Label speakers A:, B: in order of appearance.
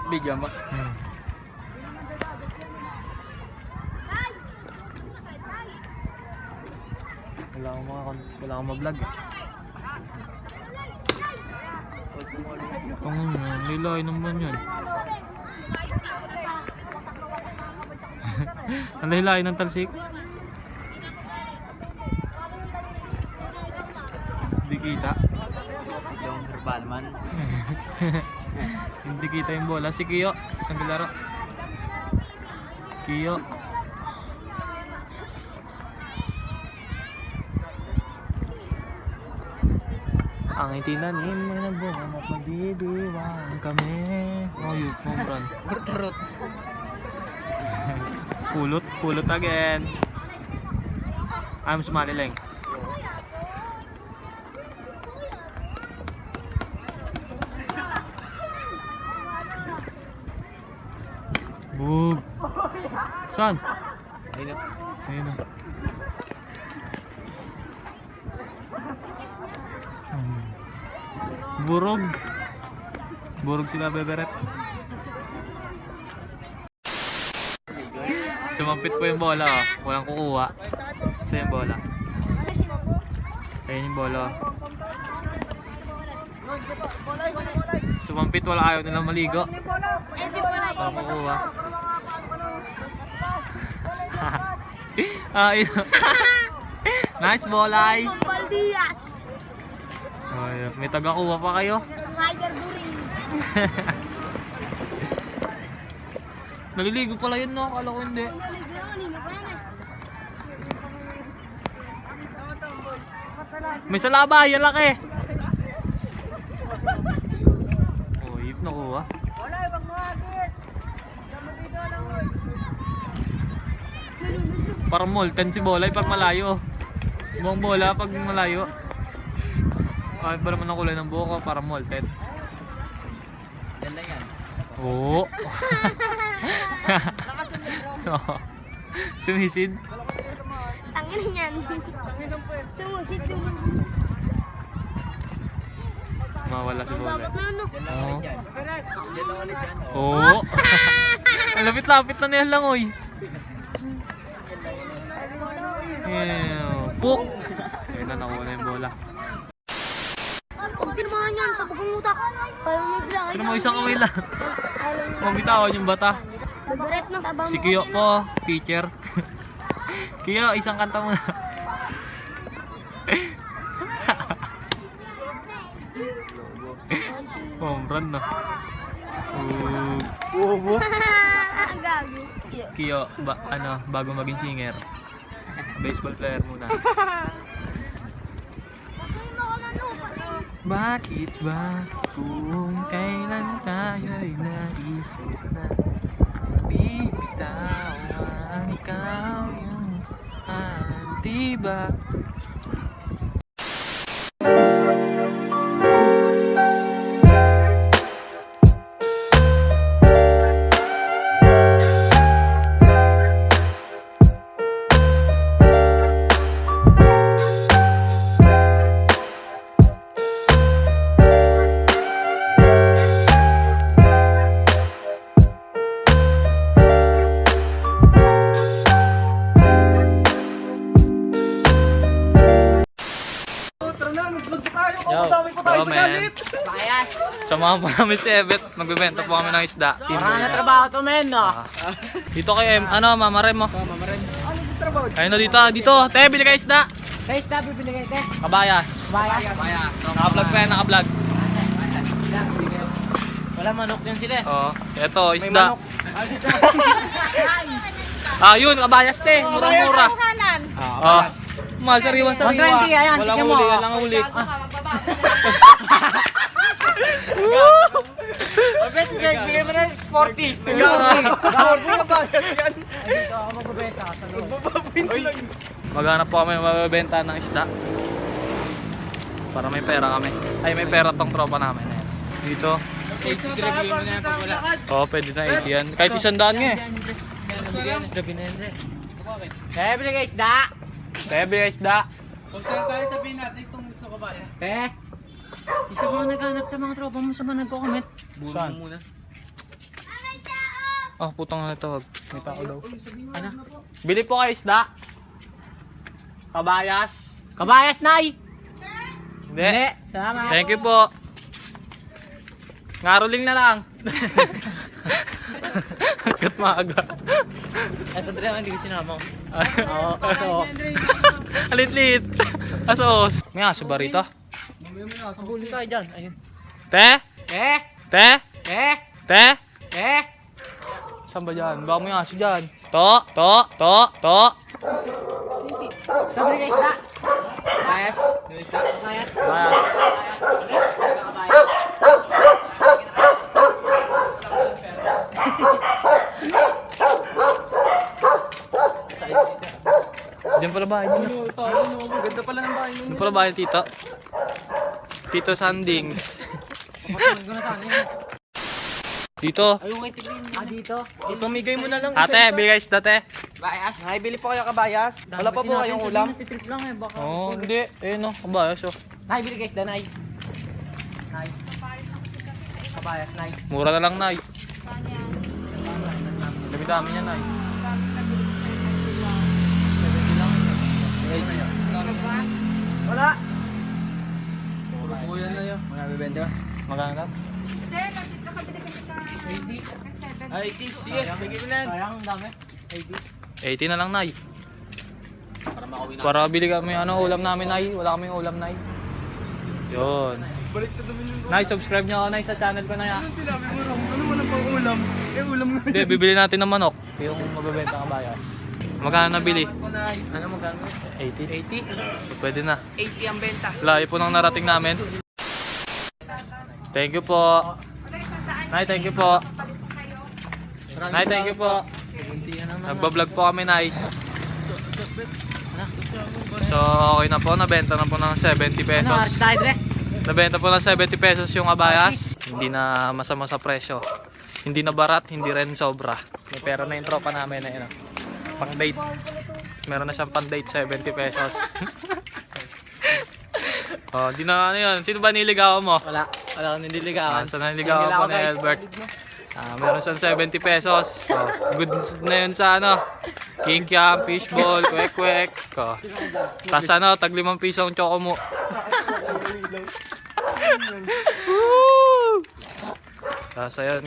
A: Bigyan mo.
B: Wala akong ma-vlog. Nilay naman yun. Ang lahi ng talsik. Hindi kita.
A: Yung herbal man.
B: Hindi kita yung bola. Si Kiyo, naglalaro. Kiyo. Ang itinanim mo na buwan at magdidiwang kami. Oh, yun, home run.
A: Burtarot.
B: Pulot again. I'm smiling. Boog. Saan?
A: Ayun.
B: Ayun na. Burog. Burog sila beberet. Sumampit po yung bola, oh. Walang kukuha. Isa yung bola. Ayun yung bola. Sumampit, wala, ayaw nilang maligo. Walang kukuha. Ah, yun. Nice bolay.
C: Paldias.
B: Ay, may taga-kuha pa kayo.
C: Tiger During.
B: Naliligo pala yun, no? Akala ko hindi. May salaba, yan laki. Oh, hip na kuha. Parang molten si Bolay pag malayo. Buong bola pag malayo. Kahit ba naman ang kulay ng buhok ko, parang molten.
A: Yan lang yan.
B: Oo. Sumisid.
C: Tangin niyan. Sumusit yung
B: Mawala si Bolay.
C: dapat na ano.
A: Yan lang ulit yan. Yan lang ulit yan.
B: Oo. Ang lapit-lapit na niyan lang, oy. Puk! Ayun na, nakuha na yung bola.
C: Kung tinamaan yan sa bugong utak. Parang may blaki.
B: Ito mo isang kamay lang. Mabitawan yung bata.
C: Beberet no.
B: Si Kiyo po, teacher. Kiyo, isang kanta muna. Home run na.
C: Gago.
B: Kiyo, bago maging singer. Baseball player muna. Bakit ba kung kailan tayo'y naisip na bibitawan ikaw yung diba? Samahan po namin si Evet. Magbibenta po kami ng isda.
A: Parang na trabaho to, men, no?
B: Dito kay Mama Rem mo.
A: Mama rin.
B: Ayun na dito. Te, bili kayo isda.
A: Guys, na bibili kayo, te.
B: Kabayas.
A: Bayas.
B: Naka-vlog pa yan, naka-vlog.
A: Wala manok yan sila.
B: Oo. Ito, isda. Yun, kabayas te. Murang-mura. Oo. Mahal sariwan-sariwa.
A: 120, ayan,
B: Walang
A: tignan mo.
B: huli, walang huli.
A: Abet, bigay mo na 40. 40 ka ba? Yan. Dito ako magbebenta sa loob.
B: Maghanap po kami mabibenta ng isda. Para may pera kami. Ay, may pera tong tropa namin. Dito.
A: 80 mo na yan pag wala.
B: Oo, pwede na 80 yan. Kahit 100 nga eh.
A: Gabi na yan, Te, bili kayo isda.
B: Kaya bigay isda.
A: Kung saan tayo sabihin natin itong sa kabayan. Te, isa mo naghanap sa mga tropa mo sa mga nagko-comment.
B: Saan?
A: Muna.
B: Oh, putang na ito. May tao daw. Ano? Bili po kayo isda. Kabayas.
A: Kabayas, Nay!
B: Hindi.
A: Salamat.
B: Thank you po. Ngaroling na lang. Hanggat maaga.
A: Ito ba naman, hindi ko sinama.
B: Oo, asos. Alit-lit. Asos. May aso ba rito?
A: Sabuli tayo dyan. Ayun.
B: Te?
A: Eh!
B: Te?
A: Eh!
B: Te?
A: Eh!
B: Saan ba dyan? Baka may aso dyan. To?
A: Sabi guys na! Kabayas! Kabayas!
B: Kaya. Diyan pala bahay niyo.
A: Ganda pala ng bahay
B: Diyan pala bahay ni Tito. Tito Sandings. Dito.
A: Ayun kay Tigrin. Dito? Pamigay mo na lang.
B: Ate, bigay isda te.
A: Bayas. Ay, bili po kayo kabayas. Wala pa po kayong ulam.
C: Titrip lang eh, baka.
B: Oo, hindi. Eh no, kabayas oh.
A: Nay, bili guys, Danay. Nay. Kabayas, Nay.
B: Mura na lang, Nay. Dami-dami niya, Nay.
A: Wala. Kuya na yun. Magabibenta ka?
B: Maganda.
A: Ay, sige. Bigyan mo na. Sayang, ang dami.
B: 80 na lang, Nay.
A: Para makawin na.
B: Para bili kami ulam namin, Nay. Wala kaming ulam, Nay. Yun.
A: Balik na naman yung
B: Nay, subscribe niyo ako, Nay, sa channel ko na yan.
A: sinabi mo, Ram. Ano wala pang ulam? Eh, ulam na.
B: Hindi, bibili natin ng manok. Yung mabebenta ng bayas. Magkano nabili?
A: Ano magkano?
B: 80.
A: 80?
B: Pwede na.
A: 80 ang benta.
B: Layo po nang narating namin. Thank you po. Nay, thank you po. Nay, thank you po. Nagbablog po kami, Nay. So, okay na po. Nabenta na po ng 70 pesos. Nabenta po ng 70 pesos yung abayas. Hindi na masama sa presyo. Hindi na barat, hindi rin sobra. May pera na yung tropa namin na yun. Pang date. Meron na siyang pang date 70 pesos. Oh, di na ano yun. Sino ba niligawan mo?
A: Wala. Wala kang nililigawan.
B: Sa niligawan po ni Albert. Meron siyang 70 pesos. Oh, good na yun sa ano. King Kiam, fishball, kwek-kwek. Oh. Tapos ano, tag 5 piso ang choco mo. Tapos ayun,